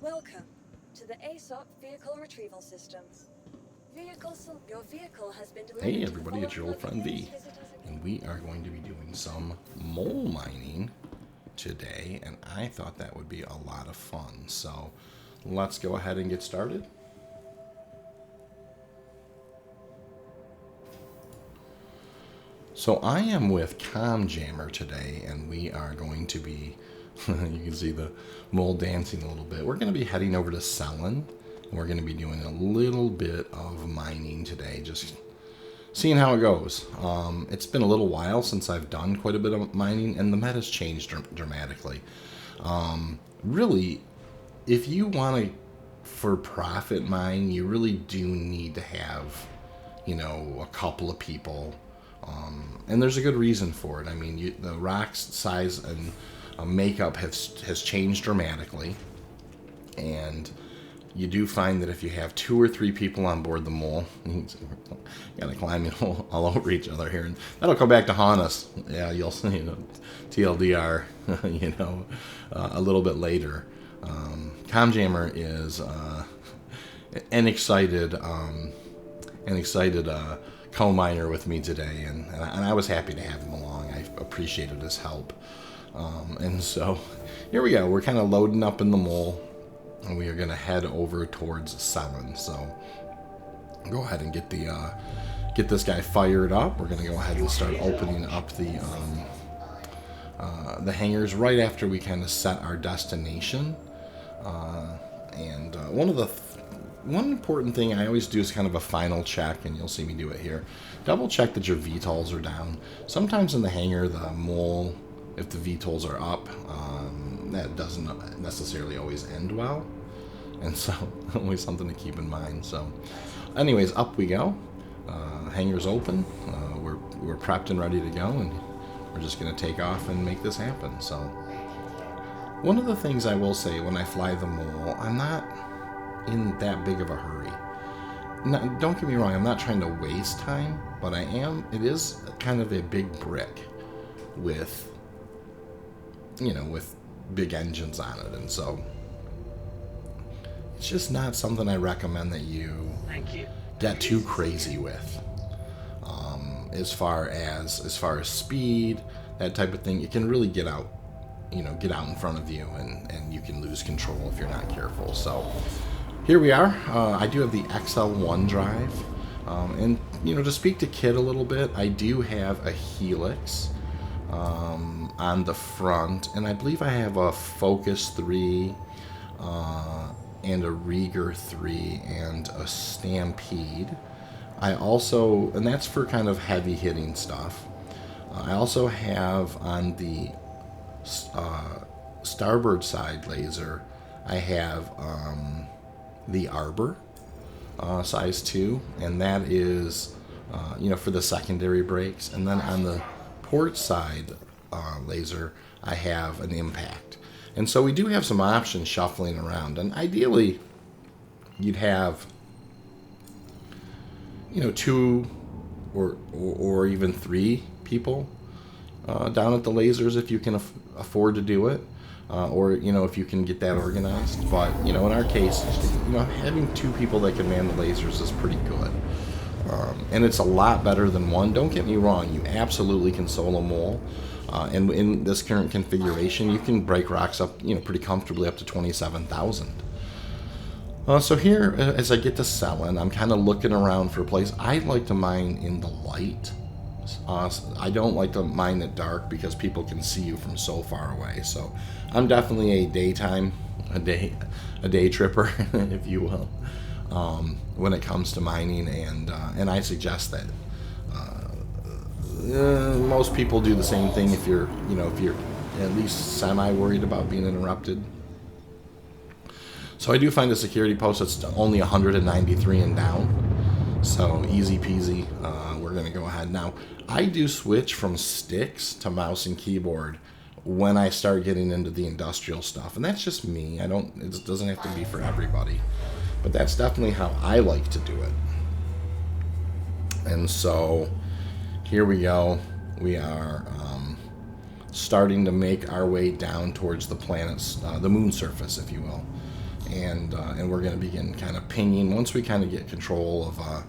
Welcome to the ASOP Vehicle Retrieval System. Your vehicle has been delivered. Hey everybody, it's your old friend V, and we are going to be doing some mole mining today, and I thought that would be a lot of fun. So let's go ahead and get started. So I am with CommJammer today, and we are going to be, you can see the mole dancing a little bit. We're going to be heading over to Cellin. We're going to be doing a little bit of mining today, just seeing how it goes. It's been a little while since I've done quite a bit of mining, and the meta's changed dramatically. Really, if you want to for profit mine, you really do need to have, a couple of people. And there's a good reason for it. I mean, the rock's size and makeup has changed dramatically, and you do find that if you have 2 or 3 people on board the mole, you gotta climb all over each other here, and that'll come back to haunt us. Yeah, you'll see, TLDR, a little bit later. CommJammer is an excited co-miner with me today, and I was happy to have him along. I appreciated his help. And so here we go. We're kind of loading up in the mole, and we are going to head over towards Cellin. So go ahead and get this guy fired up. We're going to go ahead and start opening up the hangars right after we kind of set our destination. One important thing I always do is kind of a final check, and you'll see me do it here. Double check that your VTOLs are down. Sometimes in the hangar, the mole, if the VTOLs are up, that doesn't necessarily always end well. And so, always something to keep in mind. So, anyways, up we go. Hangar's open. We're prepped and ready to go, and we're just going to take off and make this happen. So, one of the things I will say when I fly the mole, I'm not in that big of a hurry. Now, don't get me wrong, I'm not trying to waste time, but it is kind of a big brick with big engines on it, and so it's just not something I recommend that you get too crazy with. As far as speed, that type of thing, it can really get out in front of you, and you can lose control if you're not careful. So here we are. I do have the XL1 drive, and to speak to Kit a little bit, I do have a Helix on the front, and I believe I have a Focus 3 and a Rieger 3 and a Stampede. I also, and that's for kind of heavy hitting stuff. I also have on the starboard side laser, I have the Arbor size 2, and that is for the secondary brakes. And then on the port side laser, I have an Impact. And so we do have some options shuffling around, and ideally you'd have 2 or even 3 people down at the lasers if you can afford to do it. Or if you can get that organized. But in our case, having 2 people that can man the lasers is pretty good, and it's a lot better than 1. Don't get me wrong, you absolutely can solo mole, and in this current configuration, you can break rocks up pretty comfortably up to 27,000. So here, as I get to Cellin, I'm kind of looking around for a place. I like to mine in the light. I don't like to mine at dark because people can see you from so far away. So I'm definitely a day tripper, if you will, when it comes to mining, and I suggest that most people do the same thing if you're at least semi worried about being interrupted. So I do find a security post that's only 193 and down. So easy peasy. We're going to go ahead. Now, I do switch from sticks to mouse and keyboard when I start getting into the industrial stuff. And that's just me. It doesn't have to be for everybody. But that's definitely how I like to do it. And so here we go. We are starting to make our way down towards the planet's, the moon surface, if you will. and we're going to begin kind of pinging once we kind of get control of.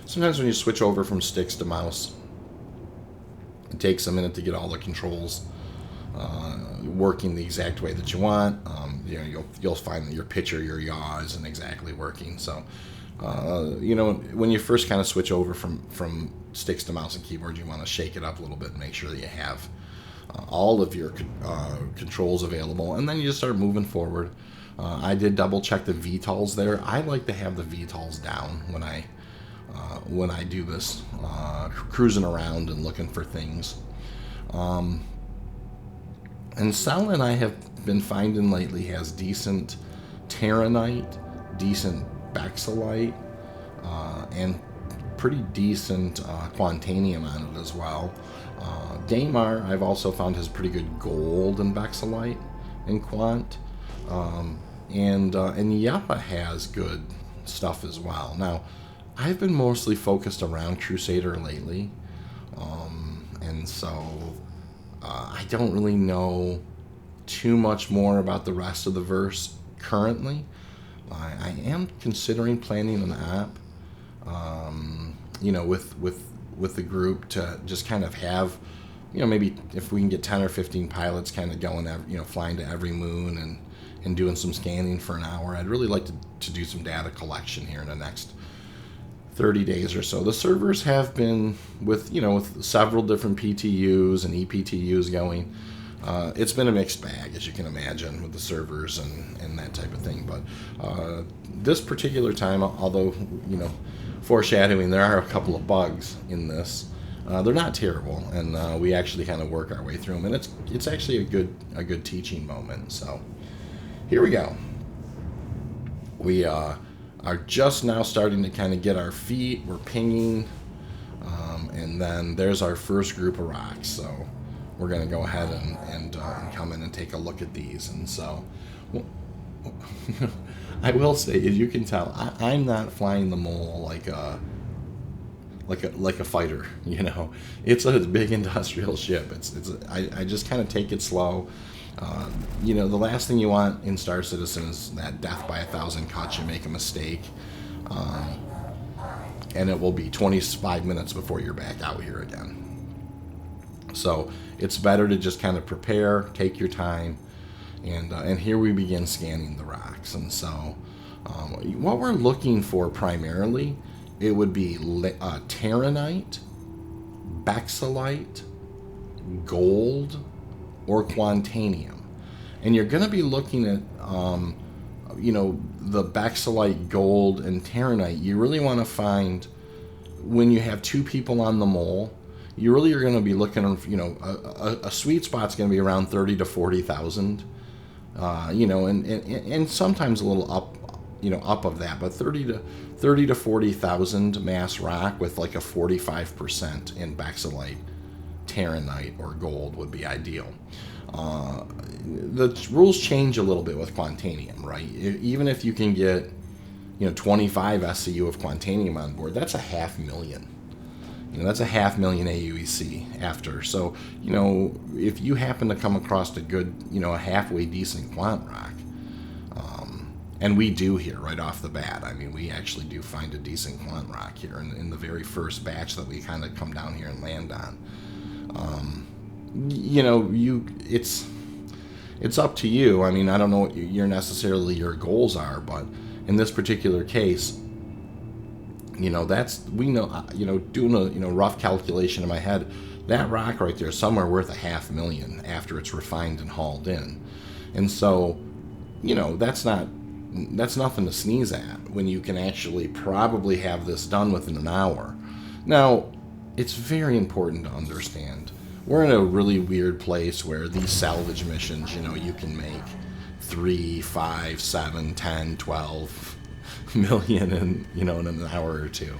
Sometimes when you switch over from sticks to mouse, it takes a minute to get all the controls working the exact way that you want. You'll find that your pitch or your yaw isn't exactly working. So, when you first kind of switch over from sticks to mouse and keyboard, you want to shake it up a little bit and make sure that you have all of your controls available, and then you just start moving forward. I did double check the VTOLs there. I like to have the VTOLs down when I do this, cruising around and looking for things. And Cellin, I have been finding lately, has decent Terranite, decent Bexalite, and pretty decent Quantanium on it as well. Daymar, I've also found, has pretty good gold and Bexalite and Quant. And Yeppa has good stuff as well. Now, I've been mostly focused around Crusader lately, and so I don't really know too much more about the rest of the verse currently. I am considering planning an app, with the group to just kind of have, maybe if we can get 10 or 15 pilots kind of going, flying to every moon and doing some scanning for an hour. I'd really like to do some data collection here in the next 30 days or so. The servers have been with several different PTUs and EPTUs going. It's been a mixed bag, as you can imagine, with the servers and that type of thing. But this particular time, although, foreshadowing, there are a couple of bugs in this. They're not terrible, and we actually kind of work our way through them, and it's actually a good teaching moment. So here we go. We are just now starting to kind of get our feet. We're pinging, and then there's our first group of rocks. So we're going to go ahead and come in and take a look at these. And so I will say, as you can tell, I'm not flying the mole like a fighter. It's a big industrial ship. I just kind of take it slow. The last thing you want in Star Citizen is that death by 1,000 cuts. You make a mistake, and it will be 25 minutes before you're back out here again. So it's better to just kind of prepare, take your time, and here we begin scanning the rocks. And so what we're looking for primarily, it would be Terranite, Bexalite, gold, or Quantanium. And you're going to be looking at, the Bexalite, gold, and Terranite. You really want to find, when you have two people on the mole, you really are going to be looking, a sweet spot's going to be around 30 to 40,000, and sometimes a little up of that, but 30 to 40,000 mass rock with like a 45% in Bexalite, Terranite, or gold would be ideal. The rules change a little bit with Quantanium, right? Even if you can get 25 SCU of Quantanium on board, that's 500,000. That's 500,000 aUEC after. So if you happen to come across a good a halfway decent quant rock, and we do here right off the bat. I mean, we actually do find a decent quant rock here in the very first batch that we kind of come down here and land on. It's up to you. I mean, I don't know what your goals are, but in this particular case, doing a rough calculation in my head, that rock right there is somewhere worth 500,000 after it's refined and hauled in. And so, that's nothing to sneeze at when you can actually probably have this done within an hour. Now, it's very important to understand, we're in a really weird place where these salvage missions, you can make 3, 5, 7, 10, 12 million in an hour or two.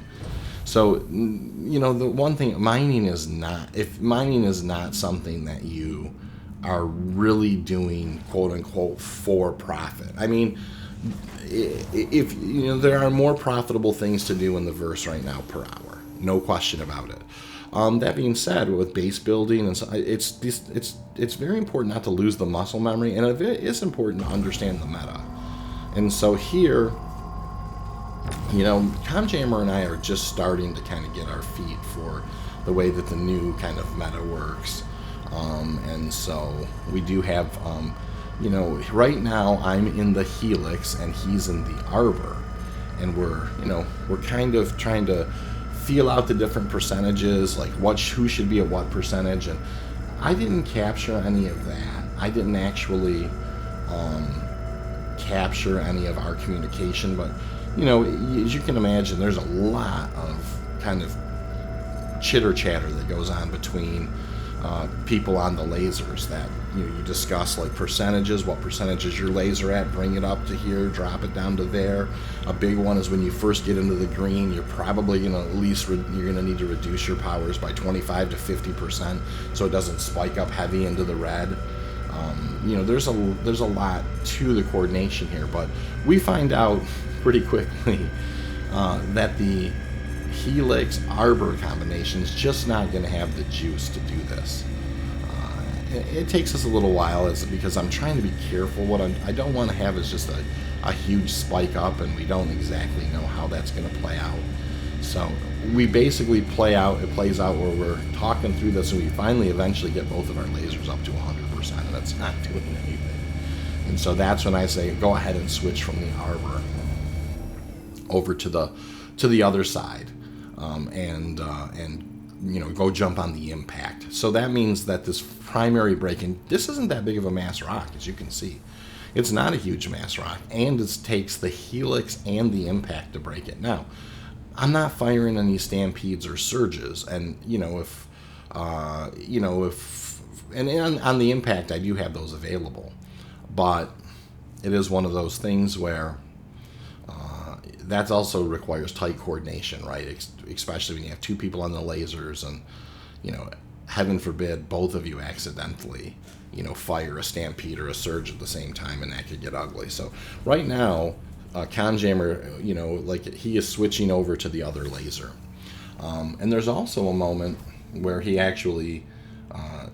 So, the one thing, mining is not something that you are really doing, quote unquote, for profit. I mean, if there are more profitable things to do in the verse right now per hour, no question about it. That being said, with base building, and so it's very important not to lose the muscle memory, and it is important to understand the meta. And so here, CommJammer and I are just starting to kind of get our feet for the way that the new kind of meta works. And so we do have, right now I'm in the Helix and he's in the Arbor, and we're kind of trying to feel out the different percentages, like who should be at what percentage. And I didn't capture any of that. I didn't actually capture any of our communication, but as you can imagine, there's a lot of kind of chitter chatter that goes on between people on the lasers, that you discuss like percentages, what percentage is your laser at, bring it up to here, drop it down to there. A big one is when you first get into the green, you're probably going to at least you're going to need to reduce your powers by 25 to 50% so it doesn't spike up heavy into the red. There's a lot to the coordination here, but we find out pretty quickly that the Helix Arbor combination is just not going to have the juice to do this. It takes us a little while, because I'm trying to be careful. What I don't want to have is just a huge spike up, and we don't exactly know how that's going to play out. So we basically it plays out where we're talking through this, and we finally eventually get both of our lasers up to 100%, and it's not doing anything. And so that's when I say go ahead and switch from the Arbor over to the other side, and go jump on the impact. So that means that this primary break-in, this isn't that big of a mass rock, as you can see. It's not a huge mass rock, and it takes the Helix and the impact to break it. Now, I'm not firing any stampedes or surges, and on the impact I do have those available, but it is one of those things where that also requires tight coordination, right? Especially when you have two people on the lasers, and heaven forbid both of you accidentally fire a stampede or a surge at the same time, and that could get ugly. So right now, CommJammer, he is switching over to the other laser, and there's also a moment where he actually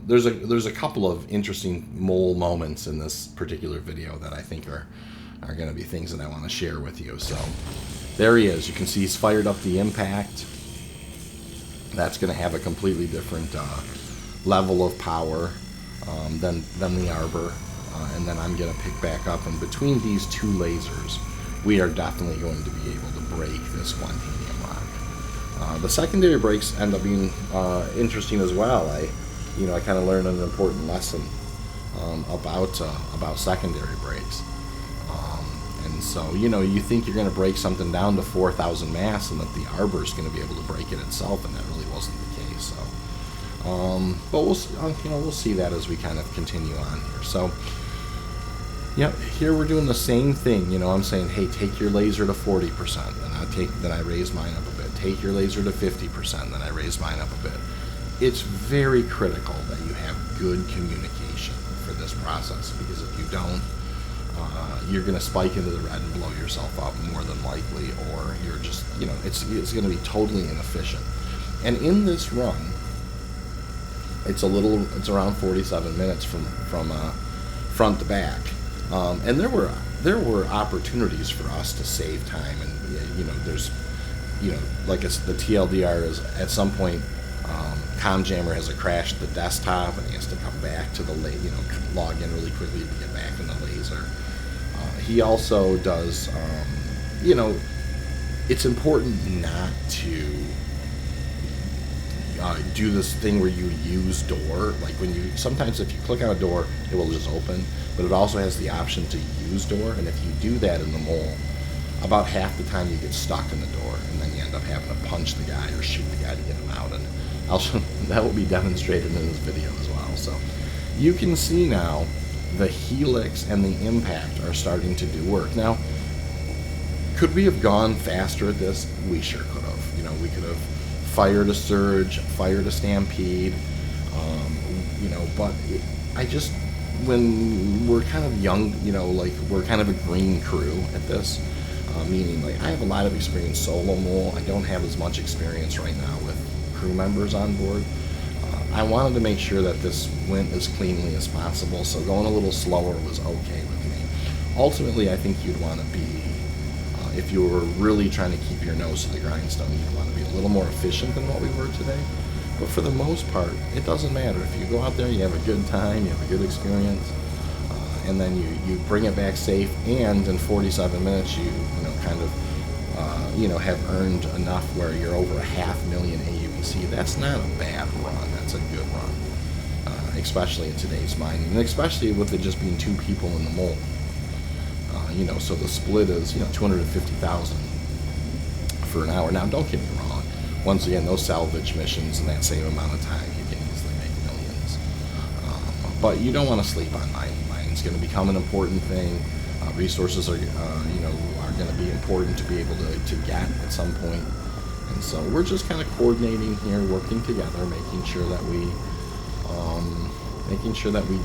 there's a couple of interesting mole moments in this particular video that I think are going to be things that I want to share with you. So there he is. You can see he's fired up the impact. That's going to have a completely different level of power than the Arbor, and then I'm going to pick back up, and between these two lasers we are definitely going to be able to break this Quantanium rock. The secondary breaks end up being interesting as well. I kind of learned an important lesson about secondary breaks. And so, you think you're going to break something down to 4,000 mass, and that the Arbor is going to be able to break it itself, and that really wasn't the case. So, but we'll see that as we kind of continue on here. So, yeah, here we're doing the same thing. I'm saying, hey, take your laser to 40%, then I raise mine up a bit. Take your laser to 50%, then I raise mine up a bit. It's very critical that you have good communication for this process, because if you don't, you're going to spike into the red and blow yourself up more than likely, or you're just, it's going to be totally inefficient. And in this run, it's around 47 minutes from front to back, and there were opportunities for us to save time, and there's like the TLDR is at some point. CommJammer has crashed the desktop, and he has to come back to the log in really quickly to get back in the laser. He also does, it's important not to do this thing where you use door. Like sometimes if you click on a door, it will just open, but it also has the option to use door, and if you do that in the mole, about half the time you get stuck in the door, and then you end up having to punch the guy or shoot the guy to get him out, and that will be demonstrated in this video as well. So you can see now the Helix and the impact are starting to do work. Now, could we have gone faster at this? We sure could have. We could have fired a surge, fired a stampede, but when we're kind of young, we're kind of a green crew at this, meaning I have a lot of experience solo mole. I don't have as much experience right now with crew members on board. I wanted to make sure that this went as cleanly as possible, so going a little slower was okay with me. Ultimately, I think you'd want to be, if you were really trying to keep your nose to the grindstone, you'd want to be a little more efficient than what we were today. But for the most part, it doesn't matter. If you go out there, you have a good time, you have a good experience, and then you bring it back safe, and in 47 minutes you kind of have earned enough where you're over 500,000 aUEC. That's not a bad run. That's a good run, especially in today's mining, and especially with it just being 2 people in the mold. So the split is 250,000 for an hour. Now, don't get me wrong. Once again, those salvage missions in that same amount of time, you can easily make millions. But you don't want to sleep on mining. Mining's going to become an important thing. Resources are going to be important to be able to get at some point. And so we're just kind of coordinating here, working together, making sure that we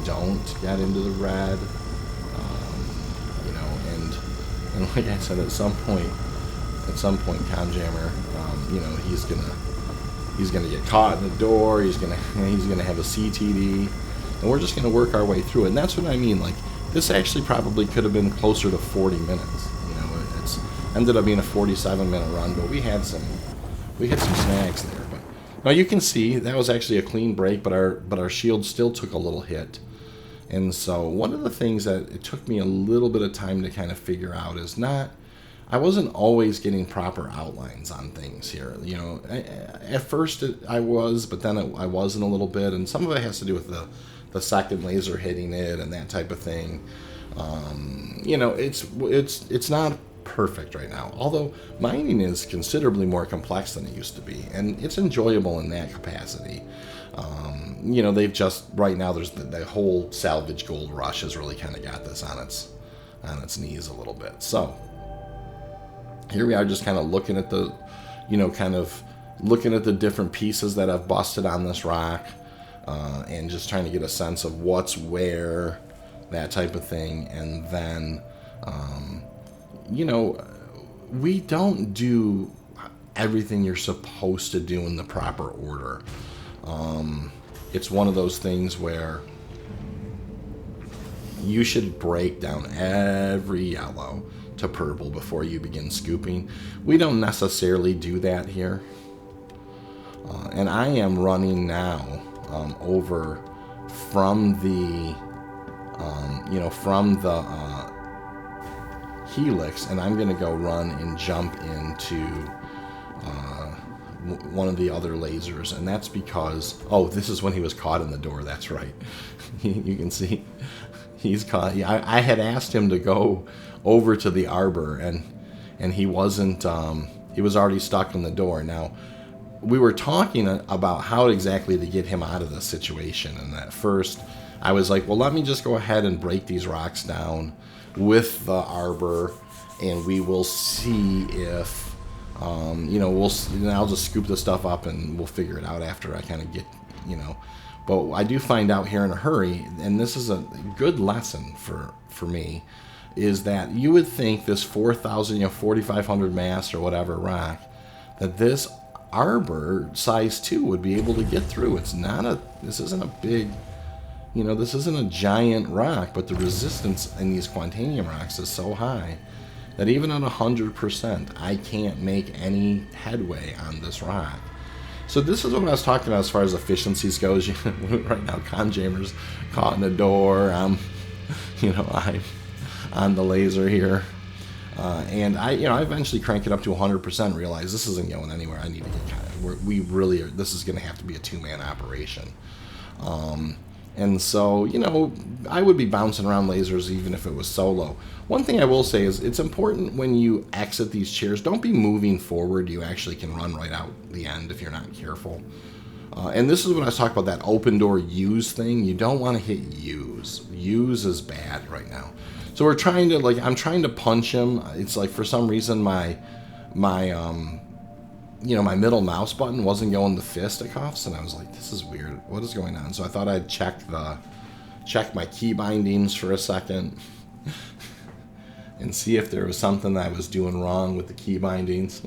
don't get into the red. And like I said, at some point, CommJammer, he's gonna get caught in the door. He's gonna have a CTD, and we're just gonna work our way through it. And that's what I mean. Like, this actually probably could have been closer to 40 minutes. It's ended up being a 47-minute run, but we had some snags there. But now you can see that was actually a clean break, but our shield still took a little hit. And so one of the things that it took me a little bit of time to kind of figure out is I wasn't always getting proper outlines on things here. At first I was, but then I wasn't a little bit, and some of it has to do with the second laser hitting it and that type of thing. It's not perfect right now, although mining is considerably more complex than it used to be, and it's enjoyable in that capacity. They've just, right now, there's the whole salvage gold rush has really kind of got this on its knees a little bit. So here we are, just kind of looking at the different pieces that I've busted on this rock, and just trying to get a sense of what's where, that type of thing. And then, we don't do everything you're supposed to do in the proper order. It's one of those things where you should break down every yellow to purple before you begin scooping. We don't necessarily do that here. And I am running now over from the helix, and I'm going to go run and jump into one of the other lasers, and that's because, this is when he was caught in the door. That's right. You can see he's caught. I had asked him to go over to the arbor, and he wasn't. He was already stuck in the door. Now, we were talking about how exactly to get him out of this situation, and at first I was like, well, let me just go ahead and break these rocks down with the arbor, and we will see if I'll just scoop the stuff up and we'll figure it out after I kind of get, but I do find out here in a hurry, and this is a good lesson for me, is that you would think this 4,000, 4,500 mass or whatever rock, that this arbor size 2 would be able to get through. This isn't a big, this isn't a giant rock, but the resistance in these Quantanium rocks is so high that even at 100%, I can't make any headway on this rock. So this is what I was talking about as far as efficiencies goes. Right now, CommJammer's caught in the door. I'm on the laser here, and I eventually crank it up to 100%. Realize this isn't going anywhere. I need to get we really are. This is going to have to be a 2-man operation. And so, I would be bouncing around lasers even if it was solo. One thing I will say is it's important when you exit these chairs, don't be moving forward. You actually can run right out the end if you're not careful. And this is when I was talking about that open door use thing. You don't want to hit use. Use is bad right now. So we're trying to, I'm trying to punch him. It's like for some reason my middle mouse button wasn't going to fisticuffs, and I was like, this is weird. What is going on? So I thought I'd check my key bindings for a second and see if there was something that I was doing wrong with the key bindings.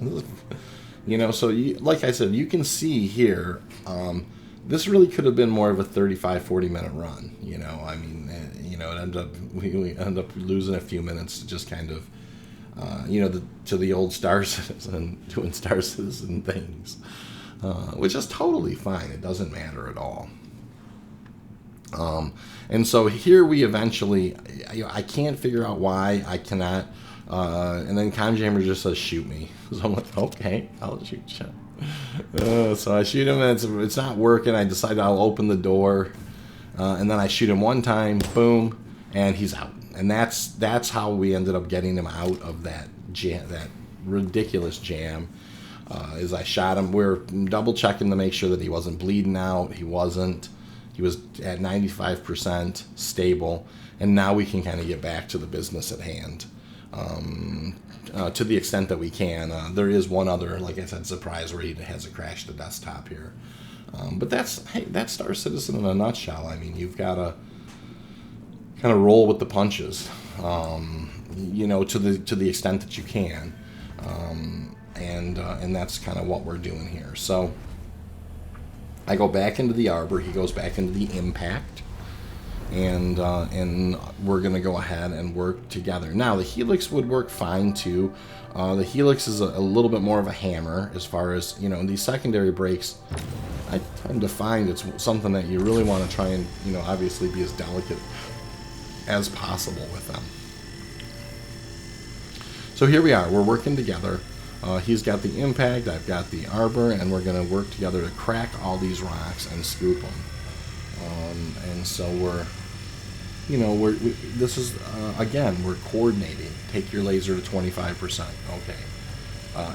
You know, so like I said, you can see here, this really could have been more of a 35, 40-minute run. You know, I mean, you know, we ended up losing a few minutes to just kind of, you know, to the old Star Citizen, doing Star Citizen things, which is totally fine. It doesn't matter at all. And so here we eventually, I can't figure out why I cannot, and then CommJammer just says, shoot me. So I'm like, okay, I'll shoot you. So I shoot him, and it's not working. I decide I'll open the door, and then I shoot him one time, boom, and he's out. And that's how we ended up getting him out of that jam, that ridiculous jam. Is I shot him. We're double checking to make sure that he wasn't bleeding out. He wasn't. He was at 95% stable, and now we can kind of get back to the business at hand, to the extent that we can. There is one other, like I said, surprise where he has a crash the desktop here, but that's Star Citizen in a nutshell. I mean, you've got to kind of roll with the punches, you know, to the extent that you can, and that's kind of what we're doing here. So I go back into the arbor. He goes back into the impact, and we're gonna go ahead and work together. Now the helix would work fine too. The helix is a little bit more of a hammer as far as, you know, these secondary brakes. I tend to find it's something that you really want to try and, you know, obviously be as delicate as possible with them. So here we are. We're working together. He's got the impact, I've got the arbor, and we're going to work together to crack all these rocks and scoop them. And so this is, again, we're coordinating. Take your laser to 25%, okay.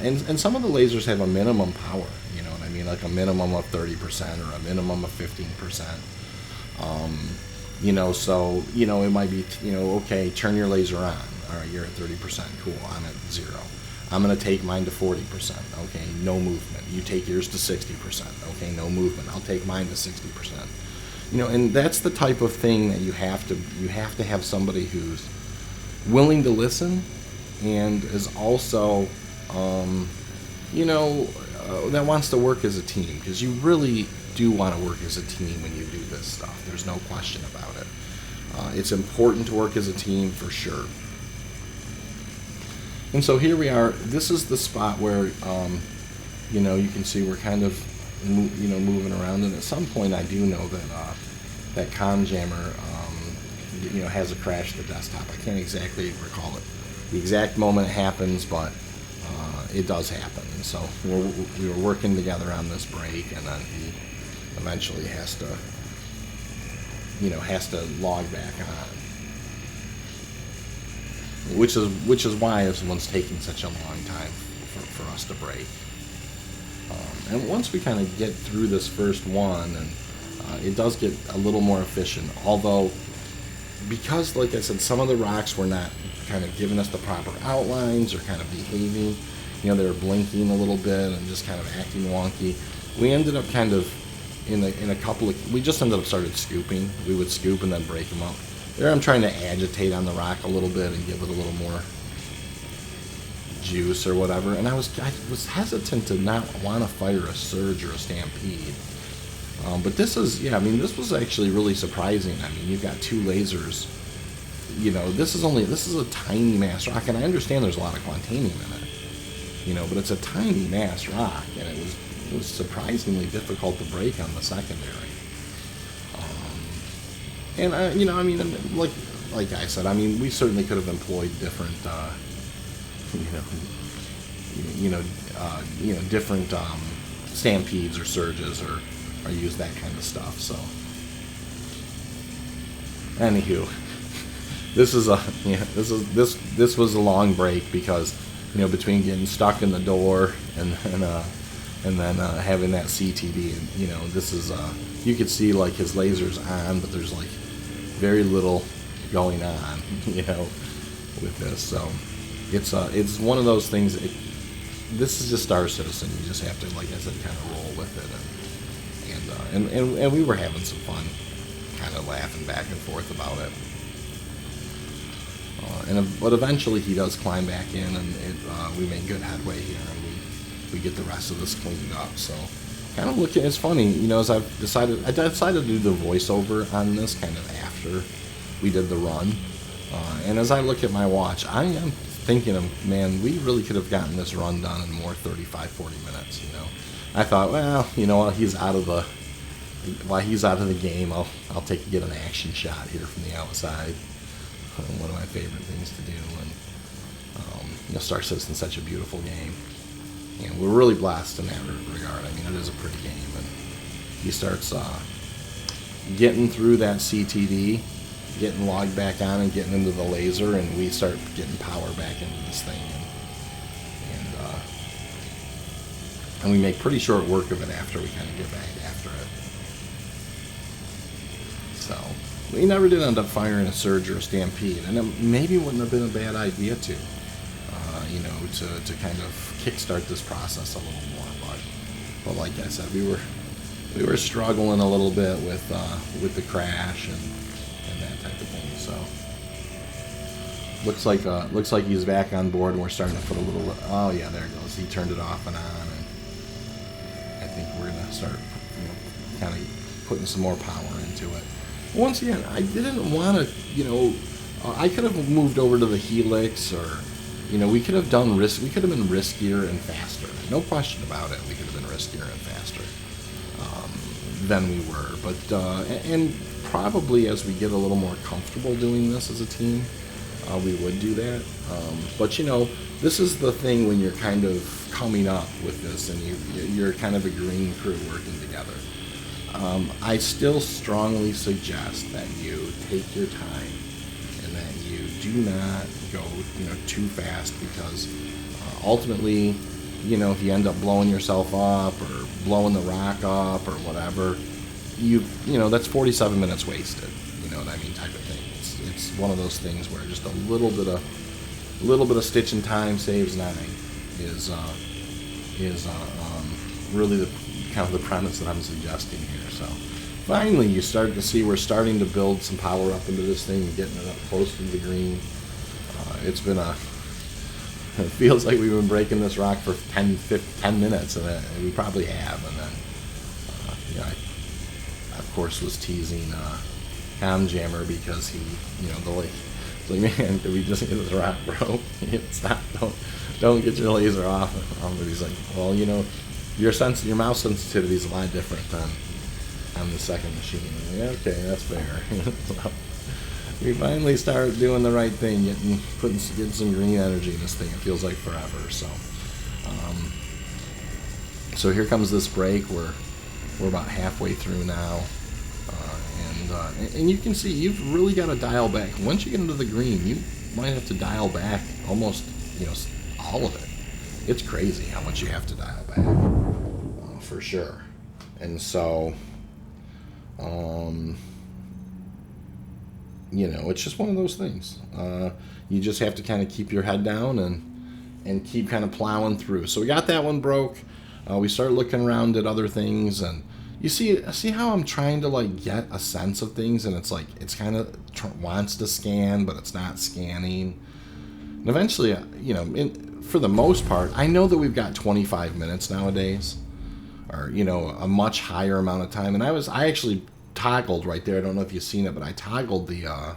And some of the lasers have a minimum power, you know what I mean, like a minimum of 30% or a minimum of 15%. You know, so, you know, it might be, you know, okay, turn your laser on. All right, you're at 30%, cool, I'm at 0. I'm going to take mine to 40%. Okay, no movement. You take yours to 60%. Okay, no movement. I'll take mine to 60%. You know, and that's the type of thing that you have to have somebody who's willing to listen and is also, you know, that wants to work as a team, because you really do want to work as a team when you do this stuff. There's no question about it. It's important to work as a team for sure. And so here we are. This is the spot where, you know, you can see we're kind of, you know, moving around. And at some point, I do know that CommJammer, you know, has a crash to the desktop. I can't exactly recall it, the exact moment it happens, but it does happen. And so we were working together on this break, and then he eventually has to log back on. Which is why this one's taking such a long time for us to break. And once we kind of get through this first one, and it does get a little more efficient. Although, because like I said, some of the rocks were not kind of giving us the proper outlines or kind of behaving. You know, they were blinking a little bit and just kind of acting wonky. We ended up kind of in a couple of. We just ended up started scooping. We would scoop and then break them up. There I'm trying to agitate on the rock a little bit and give it a little more juice or whatever. And I was hesitant to not want to fire a surge or a stampede. But this is, yeah, I mean, this was actually really surprising. I mean, you've got 2 lasers. You know, this is a tiny mass rock, and I understand there's a lot of Quantanium in it. You know, but it's a tiny mass rock, and it was surprisingly difficult to break on the secondary. And you know, I mean, like I said, I mean, we certainly could have employed different, different stampedes or surges or use that kind of stuff. So, anywho, this was a long break because, you know, between getting stuck in the door and then having that CTD, and you know, this is you could see like his laser's on, but there's like very little going on, you know, with this. So it's one of those things. This is just Star Citizen. You just have to, like I said, kind of roll with it, and we were having some fun, kind of laughing back and forth about it. But eventually he does climb back in, and we made good headway here, and we get the rest of this cleaned up. So kind of looking, it's funny, you know, as I decided to do the voiceover on this kind of after we did the run. And as I look at my watch, I am thinking of, man, we really could have gotten this run done in more 35, 40 minutes, you know. I thought, well, you know, while he's out of the game, I'll get an action shot here from the outside. One of my favorite things to do. And you know, Star Citizen's such a beautiful game. And we're really blessed in that regard. I mean, it is a pretty game. And he starts getting through that CTD, getting logged back on and getting into the laser, and we start getting power back into this thing. And we make pretty short work of it after we kind of get back after it. So we never did end up firing a surge or a stampede, and it maybe wouldn't have been a bad idea to, you know, to kind of kickstart this process a little more. But like I said, we were struggling a little bit with the crash and that type of thing. So looks like he's back on board, and we're starting to put a little. Oh yeah, there it goes. He turned it off and on, and I think we're gonna start, you know, kind of putting some more power into it. Once again, I didn't want to, you know, I could have moved over to the Helix, or, you know, we could have done we could have been riskier and faster. No question about it. We could have been riskier and faster than we were. But and probably as we get a little more comfortable doing this as a team, we would do that. But you know, this is the thing when you're kind of coming up with this, and you're kind of a green crew working together. I still strongly suggest that you take your time and that you do not go, you know, too fast, because ultimately, you know, if you end up blowing yourself up or blowing the rock up or whatever, you know, that's 47 minutes wasted. You know what I mean, type of thing. It's one of those things where just a little bit of stitching time saves 9 is really the kind of the premise that I'm suggesting here. So finally, you start to see we're starting to build some power up into this thing and getting it up close to the green. It's been it feels like we've been breaking this rock for 10 minutes, and we probably have. And then, you know, I of course was teasing CommJammer because he, you know, it's like, man, could we just get this rock, bro? Stop! Don't get your laser off. But he's like, well, you know, your mouse sensitivity is a lot different on the second machine. I'm like, okay, that's fair. So we finally start doing the right thing, getting some green energy in this thing. It feels like forever. So here comes this break. We're about halfway through now, and you can see you've really got to dial back. Once you get into the green, you might have to dial back almost, you know, all of it. It's crazy how much you have to dial back, for sure. And so, you know, it's just one of those things. You just have to kind of keep your head down and keep kind of plowing through. So we got that one broke. We start looking around at other things, and you see how I'm trying to like get a sense of things, and it's like it's kind of wants to scan, but it's not scanning. And eventually, you know, for the most part, I know that we've got 25 minutes nowadays, or, you know, a much higher amount of time. And I actually toggled right there. I don't know if you've seen it, but I toggled the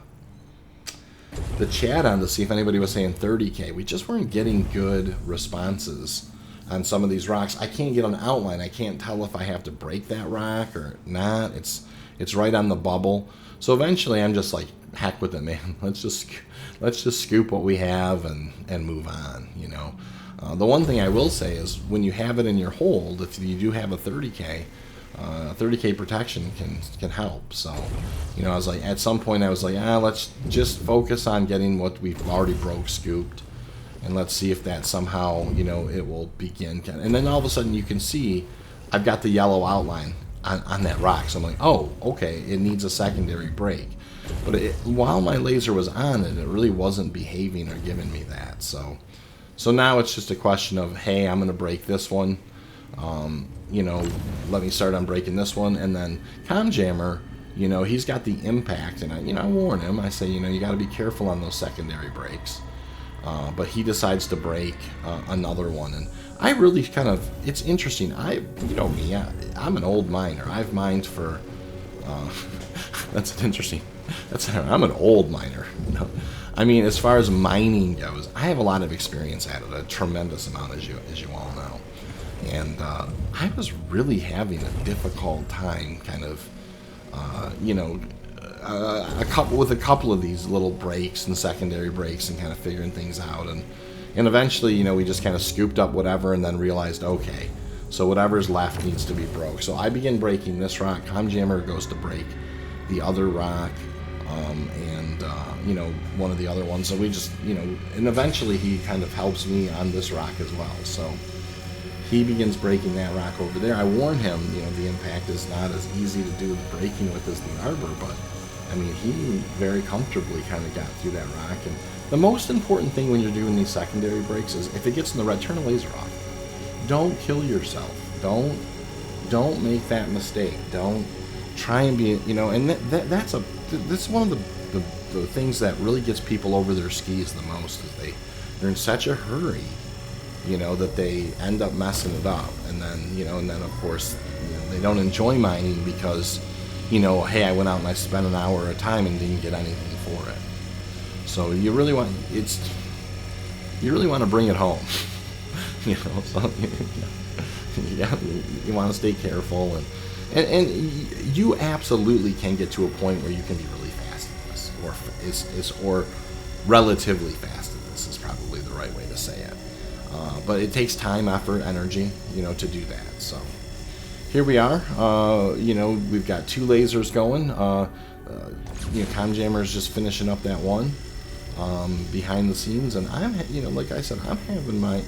chat on to see if anybody was saying 30K. We just weren't getting good responses on some of these rocks. I can't get an outline. I can't tell if I have to break that rock or not. It's right on the bubble. So eventually I'm just like, heck with it, man. Let's just scoop what we have and move on, you know. The one thing I will say is when you have it in your hold, if you do have a 30K protection can help. So, you know, I was like, at some point I was like, let's just focus on getting what we've already scooped, and let's see if that somehow, you know, it will begin. And then all of a sudden you can see I've got the yellow outline on that rock. So I'm like, oh, okay, it needs a secondary break. But while my laser was on it really wasn't behaving or giving me that. So now it's just a question of, hey, I'm going to break this one. You know, let me start on breaking this one. And then CommJammer, you know, he's got the impact. And I warn him. I say, you know, you got to be careful on those secondary breaks. But he decides to break another one. And I really kind of, it's interesting. You know me, I'm an old miner. I've mined for, that's interesting. I'm an old miner. You know? I mean, as far as mining goes, I have a lot of experience at it, a tremendous amount, as you all know. And I was really having a difficult time, kind of, you know, with a couple of these little breaks and secondary breaks, and kind of figuring things out. And eventually, you know, we just kind of scooped up whatever, and then realized, okay, so whatever's left needs to be broke. So I begin breaking this rock. CommJammer goes to break the other rock, and you know, one of the other ones. So we just, you know, and eventually he kind of helps me on this rock as well. So he begins breaking that rock over there. I warn him, you know, the impact is not as easy to do the breaking with as the arbor, but I mean, he very comfortably kind of got through that rock. And the most important thing when you're doing these secondary breaks is if it gets in the red, turn a laser off. Don't kill yourself. Don't make that mistake. Don't try and be, you know, and that's one of the things that really gets people over their skis the most, is they're in such a hurry, you know, that they end up messing it up. And then, you know, of course, you know, they don't enjoy mining because, you know, hey, I went out and I spent an hour at a time and didn't get anything for it. So you really want to bring it home. You know, so you want to stay careful, and you absolutely can get to a point where you can be really fast at this, or relatively fast at this is probably the right way to say it. But it takes time, effort, energy, you know, to do that. So here we are. You know, we've got 2 lasers going. You know, CommJammer is just finishing up that one behind the scenes, and I'm, you know, like I said, I'm having my.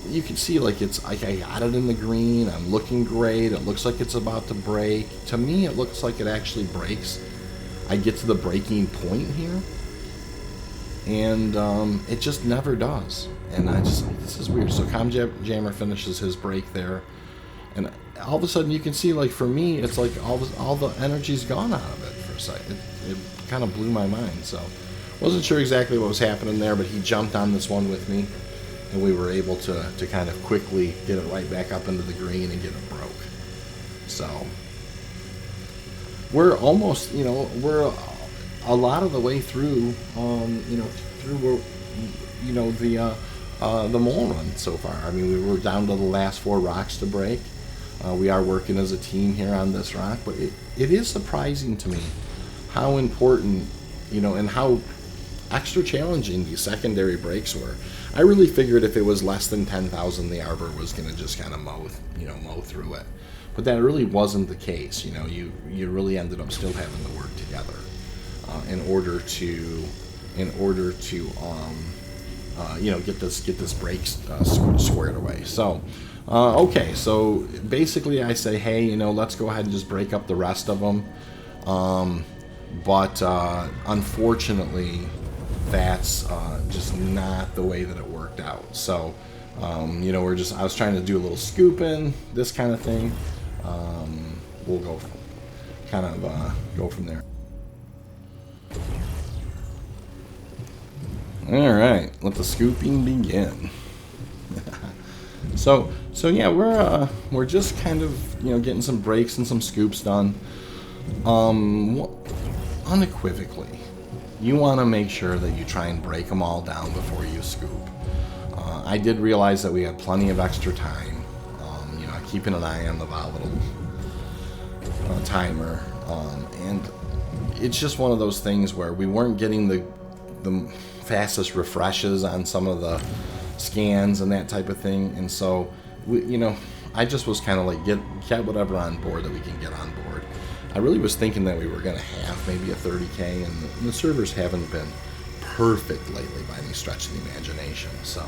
You can see, like, it's like I got it in the green. I'm looking great. It looks like it's about to break. To me, it looks like it actually breaks. I get to the breaking point here, and it just never does. And this is weird. So CommJammer finishes his break there, and all of a sudden you can see, like, for me, it's like all the energy's gone out of it for a second. It kind of blew my mind. So wasn't sure exactly what was happening there, but he jumped on this one with me, and we were able to kind of quickly get it right back up into the green and get it broke. So we're almost, you know, we're a lot of the way through, you know, through, you know, the mole run so far. I mean, we were down to the last 4 rocks to break. We are working as a team here on this rock, but it is surprising to me how important, you know, and how extra challenging these secondary breaks were. I really figured if it was less than 10,000, the arbor was going to just kind of mow through it. But that really wasn't the case. You know, you really ended up still having to work together in order to you know, get this break squared away. So okay, so basically I say, hey, you know, let's go ahead and just break up the rest of them. But unfortunately, that's just not the way that it worked out. So, you know, I was trying to do a little scooping, this kind of thing. We'll go from there. All right, let the scooping begin. So yeah, we're just kind of, you know, getting some breaks and some scoops done. Unequivocally, you want to make sure that you try and break them all down before you scoop. I did realize that we had plenty of extra time. You know, keeping an eye on the volatile timer, and it's just one of those things where we weren't getting the fastest refreshes on some of the scans and that type of thing, and so you know, I just was kind of like get whatever on board that we can get on board. I really was thinking that we were going to have maybe a 30K, and the servers haven't been perfect lately by any stretch of the imagination. So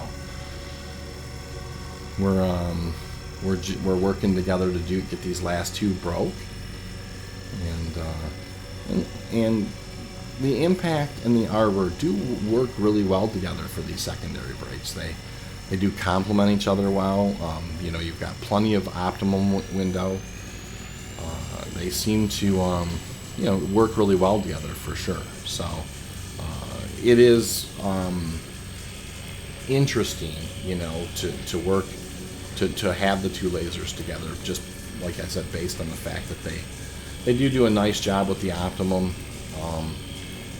we're working together to get these last 2 broke, and the impact and the arbor do work really well together for these secondary breaks. They do complement each other well. You know, you've got plenty of optimum window. They seem to, you know, work really well together for sure. So it is interesting, you know, to work to have the two lasers together, just like I said, based on the fact that they do a nice job with the optimum,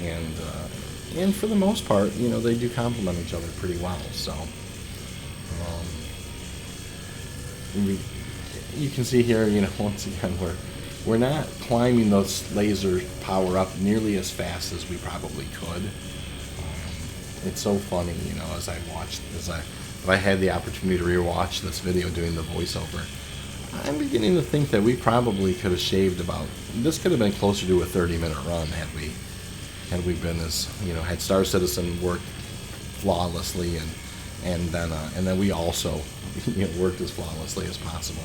and for the most part, you know, they do complement each other pretty well. So you can see here, you know, once again, we're not climbing those laser power up nearly as fast as we probably could. It's so funny, you know, if I had the opportunity to rewatch this video doing the voiceover, I'm beginning to think that we probably could have shaved this could have been closer to a 30-minute run had we been as, you know, had Star Citizen worked flawlessly, and then we also, you know, worked as flawlessly as possible.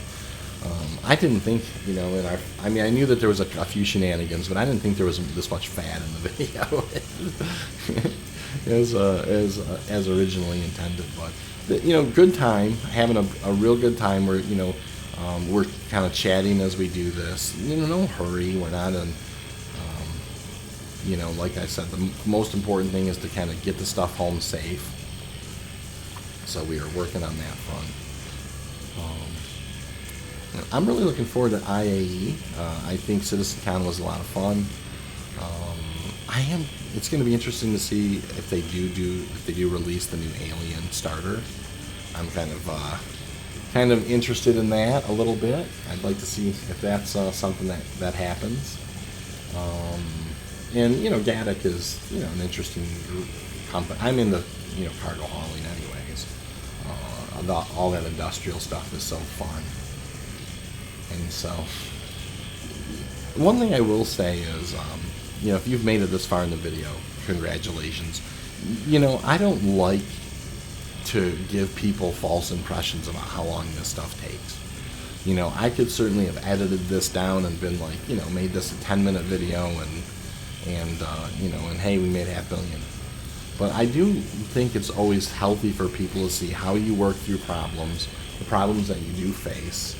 I didn't think, you know, I mean, I knew that there was a few shenanigans, but I didn't think there was this much fat in the video as originally intended. But, you know, good time, having a real good time. We're, you know, we're kind of chatting as we do this. You know, no hurry. We're not in, you know, like I said, the most important thing is to kind of get the stuff home safe. So we are working on that front. I'm really looking forward to IAE. I think CitizenCon was a lot of fun. It's going to be interesting to see if they do release the new Alien starter. I'm kind of interested in that a little bit. I'd like to see if that's something that happens. And you know, Gaddick is, you know, an interesting company. I'm into, you know, cargo hauling anyways. All that industrial stuff is so fun. And so, one thing I will say is, you know, if you've made it this far in the video, congratulations. You know, I don't like to give people false impressions about how long this stuff takes. You know, I could certainly have edited this down and been like, you know, made this a 10-minute video and you know, and hey, we made 500 million. But I do think it's always healthy for people to see how you work through problems, the problems that you do face.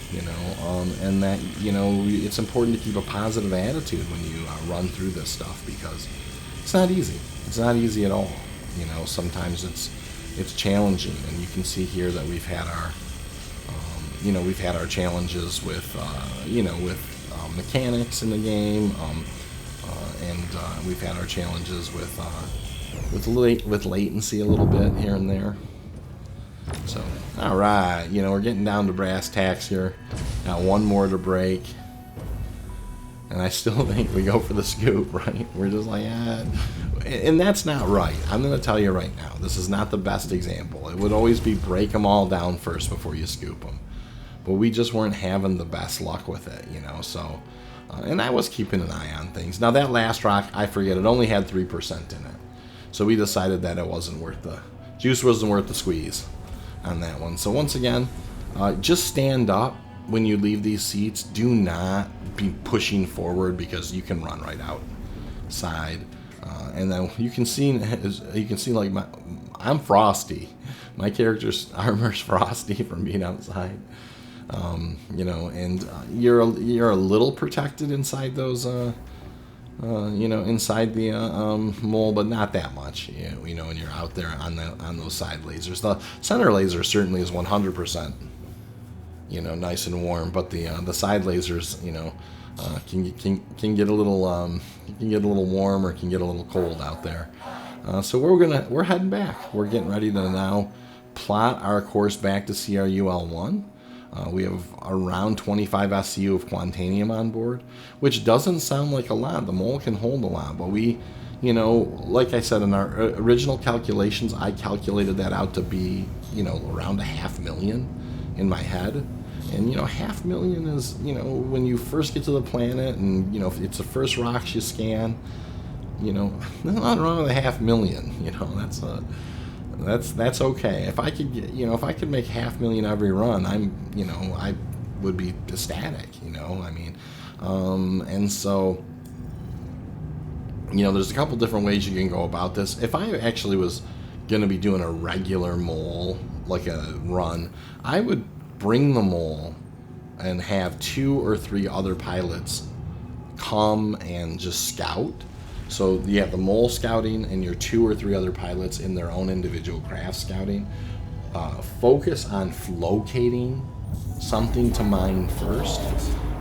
You know, and that, you know, it's important to keep a positive attitude when you run through this stuff, because it's not easy. It's not easy at all. You know, sometimes it's challenging, and you can see here that we've had our, you know, we've had our challenges with, you know, with mechanics in the game, and we've had our challenges with latency a little bit here and there. So, all right, you know, we're getting down to brass tacks here. Got one more to break, and I still think we go for the scoop, right? We're just like, and that's not right. I'm going to tell you right now, this is not the best example. It would always be break them all down first before you scoop them. But we just weren't having the best luck with it, you know, so, and I was keeping an eye on things. Now, that last rock, I forget, it only had 3% in it. So we decided that it wasn't worth the juice, wasn't worth the squeeze on that one. So once again, just stand up when you leave these seats. Do not be pushing forward, because you can run right outside. And then you can see like I'm frosty. My character's armor's frosty from being outside. You know, and you're a little protected inside those you know, inside the mole, but not that much. You know, when you're out there on those side lasers. The center laser certainly is 100%, you know, nice and warm, but the side lasers, you know, can get a little warm, or can get a little cold out there. So we're heading back. We're getting ready to now plot our course back to CRUL1. We have around 25 SCU of Quantanium on board, which doesn't sound like a lot. The mole can hold a lot, but we, you know, like I said, in our original calculations, I calculated that out to be, you know, around 500,000 in my head. And, you know, 500,000 is, you know, when you first get to the planet, and, you know, if it's the first rocks you scan, you know, there's nothing wrong with 500,000. You know, that's okay. If I could get, you know, if I could make 500,000 every run, you know, I would be ecstatic, you know, I mean, and so, you know, there's a couple different ways you can go about this. If I actually was going to be doing a regular mole, like a run, I would bring the mole and have 2 or 3 other pilots come and just scout. So you have the mole scouting and your 2 or 3 other pilots in their own individual craft scouting. focus on locating something to mine first.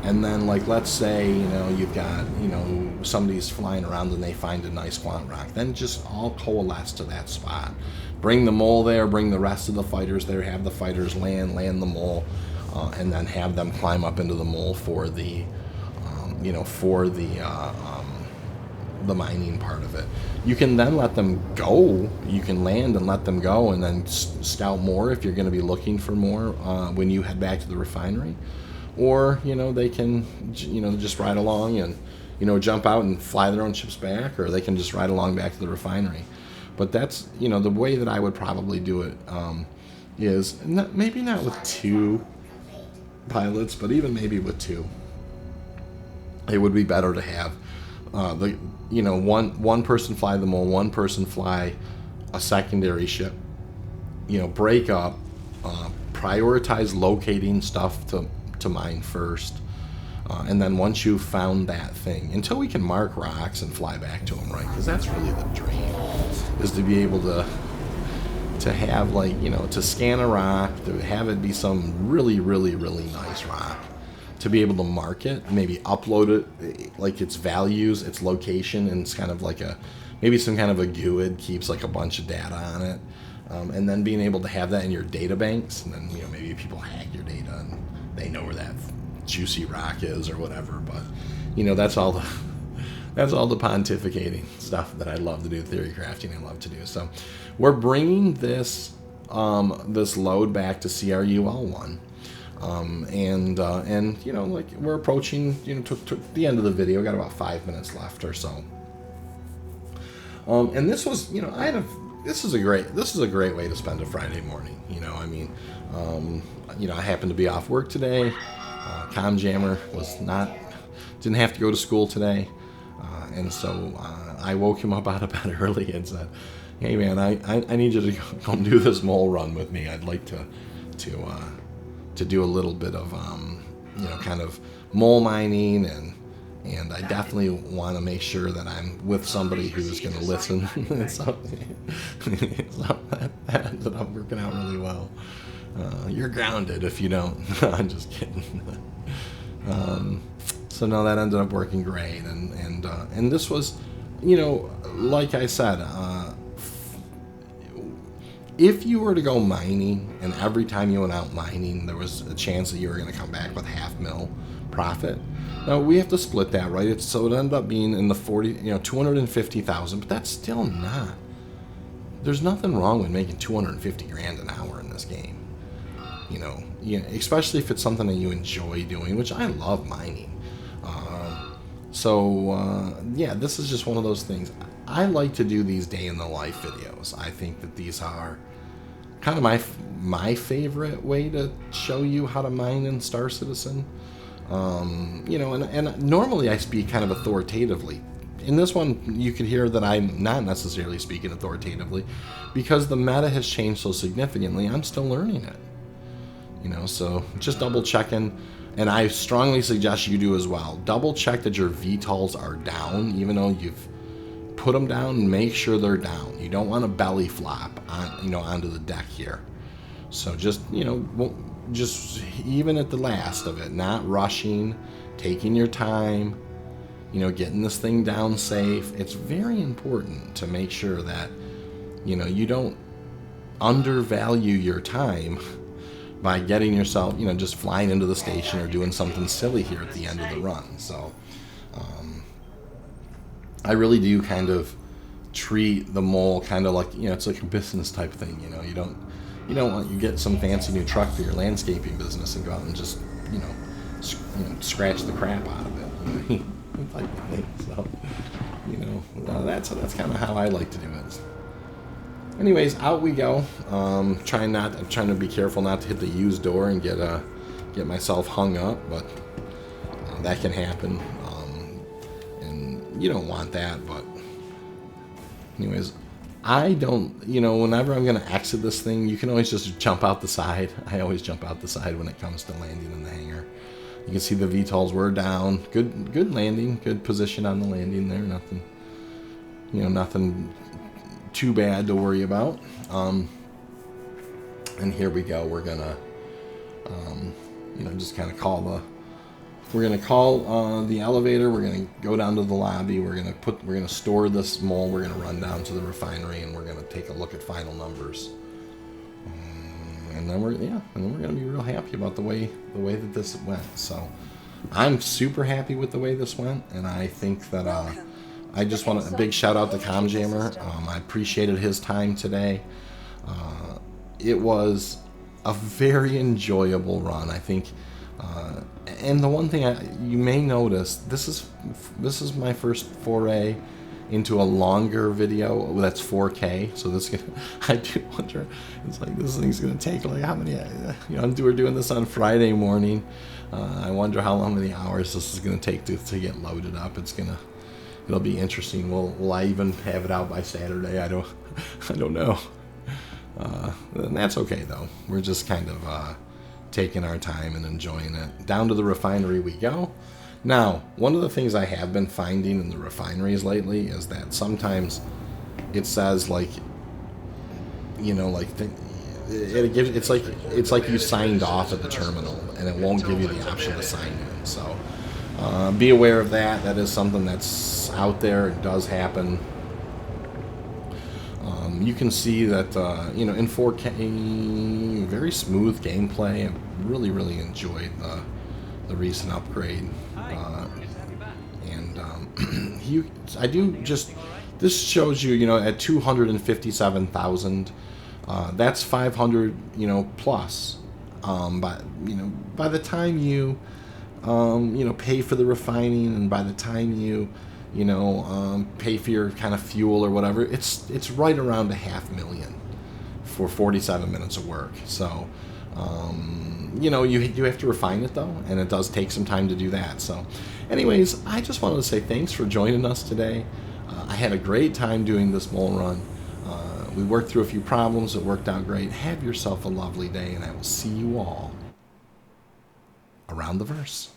And then, like, let's say, you know, you've got, you know, somebody's flying around and they find a nice quant rock. Then just all coalesce to that spot. Bring the mole there, bring the rest of the fighters there, have the fighters land the mole, and then have them climb up into the mole for the, you know, for the mining part of it. You can then let them go. You can land and let them go, and then scout more if you're going to be looking for more when you head back to the refinery. Or, you know, they can, you know, just ride along and, you know, jump out and fly their own ships back, or they can just ride along back to the refinery. But that's, you know, the way that I would probably do it is maybe not with 2 pilots, but even maybe with 2. It would be better to have you know, one person fly the mole, one person fly a secondary ship. You know, break up, prioritize locating stuff to mine first, and then once you've found that thing, until we can mark rocks and fly back to them, right? Because that's really the dream, is to be able to have, like, you know, to scan a rock, to have it be some really, really, really nice rock, to be able to mark it, maybe upload it, like its values, its location, and it's kind of like maybe some kind of a GUID keeps like a bunch of data on it, and then being able to have that in your data banks, and then, you know, maybe people hack your data and they know where that juicy rock is or whatever. But, you know, that's all the pontificating stuff that I love to do, theory crafting I love to do. So we're bringing this this load back to CRUL1. And you know, like, we're approaching, you know, to the end of the video. Got about 5 minutes left or so. And this was, you know, this is a great way to spend a Friday morning. You know, I mean, you know, I happened to be off work today. CommJammer didn't have to go to school today, and so I woke him up out of bed early and said, "Hey man, I need you to come do this mole run with me. I'd like to do a little bit of you know, kind of mole mining, and I definitely want to make sure that I'm with somebody who's going to listen." so that ended up working out really well. You're grounded if you don't. I'm just kidding. So no, that ended up working great, and this was, you know, like I said, if you were to go mining, and every time you went out mining, there was a chance that you were going to come back with $500,000 profit. Now we have to split that, right? So it ended up being in the 250,000, but that's still not. There's nothing wrong with making 250 grand an hour in this game. You know, especially if it's something that you enjoy doing, which I love mining. Yeah, this is just one of those things. I like to do these day in the life videos. I think that these are kind of my favorite way to show you how to mine in Star Citizen. You know, and normally I speak kind of authoritatively. In this one, you could hear that I'm not necessarily speaking authoritatively, because the meta has changed so significantly. I'm still learning it. You know, so just double checking, and I strongly suggest you do as well. Double check that your VTOLs are down, even though you've put them down. Make sure they're down. You don't want to belly flop on, you know, onto the deck here. So just, you know, just even at the last of it, not rushing, taking your time, you know, getting this thing down safe. It's very important to make sure that, you know, you don't undervalue your time by getting yourself, you know, just flying into the station or doing something silly here at the end of the run. So I really do kind of treat the mole kind of like, you know, it's like a business type thing. You know, you don't want you get some fancy new truck for your landscaping business and go out and just, you know, scratch the crap out of it. You know, type of thing. So, you know, that's kind of how I like to do it. Anyways, out we go. I'm trying to be careful not to hit the used door and get myself hung up, but that can happen, and you don't want that. But anyways, I don't, you know, whenever I'm gonna exit this thing, you can always just jump out the side. I always jump out the side when it comes to landing in the hangar. You can see the VTOLs were down. Good landing, good position on the landing there. Nothing, you know, nothing too bad to worry about. And here we go. We're gonna, you know, just kind of call the. We're gonna call the elevator. We're gonna go down to the lobby. We're gonna store this mole. We're gonna run down to the refinery, and we're gonna take a look at final numbers. And then we're gonna be real happy about the way that this went. So I'm super happy with the way this went, and I think that I just want a big shout out to CommJammer. I appreciated his time today. It was a very enjoyable run. I think, and the one thing you may notice, this is my first foray into a longer video that's 4K. So this, I do wonder. It's like this thing's gonna take like how many? You know, we're doing this on Friday morning. I wonder how many hours this is gonna take to get loaded up. It'll be interesting. Will I even have it out by Saturday? I don't know. And that's okay though. We're just kind of taking our time and enjoying it. Down to the refinery we go. Now, one of the things I have been finding in the refineries lately is that sometimes it says like, you know, like it's like you signed off at the terminal, and it won't give you the option to sign in. So be aware of that. That is something that's out there. It does happen. You can see that, you know, in 4K, very smooth gameplay. I really, really enjoyed the recent upgrade. This shows you, you know, at 257,000, that's 500, you know, plus. But, you know, by the time you, you know, pay for the refining, and by the time you know, pay for your kind of fuel or whatever, it's right around $500,000 for 47 minutes of work. So, you know, you have to refine it though, and it does take some time to do that. So, anyways, I just wanted to say thanks for joining us today. I had a great time doing this mole run. We worked through a few problems. It worked out great. Have yourself a lovely day, and I will see you all around the verse.